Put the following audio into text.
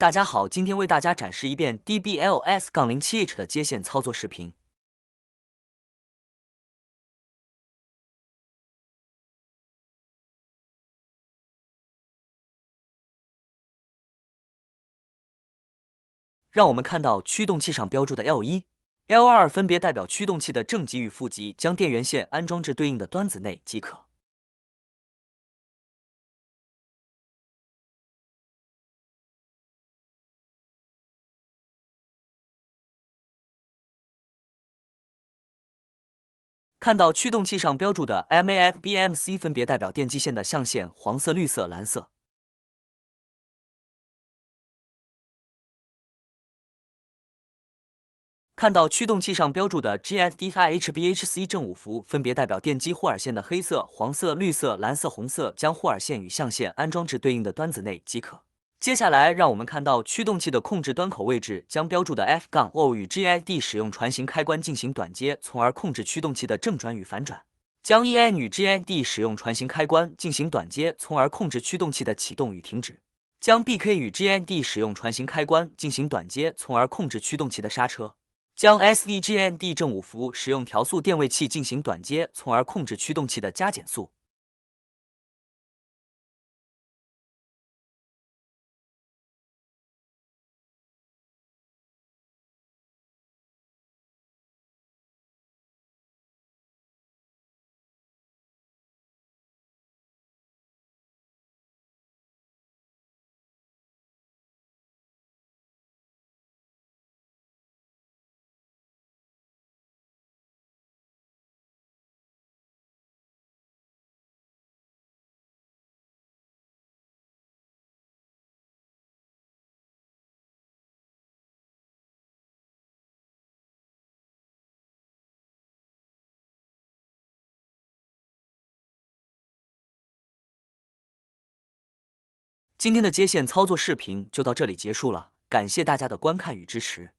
大家好，今天为大家展示一遍 DBLS-07H 的接线操作视频。让我们看到驱动器上标注的 L1、L2 分别代表驱动器的正极与负极，将电源线安装至对应的端子内即可。看到驱动器上标注的 MAF、BMC 分别代表电机线的象限，黄色、绿色、蓝色。看到驱动器上标注的 GSD-IHBHC 正5伏，分别代表电机霍尔线的黑色、黄色、绿色、蓝色、红色，将霍尔线与象限安装至对应的端子内即可。接下来，让我们看到驱动器的控制端口位置，将标注的 F-O 与 GND 使用传形开关进行短接，从而控制驱动器的正转与反转。将 EN 与 GND 使用传形开关进行短接，从而控制驱动器的启动与停止。将 BK 与 GND 使用传形开关进行短接，从而控制驱动器的刹车。将 SDGND 正5伏使用调速电位器进行短接，从而控制驱动器的加减速。今天的接线操作视频就到这里结束了，感谢大家的观看与支持。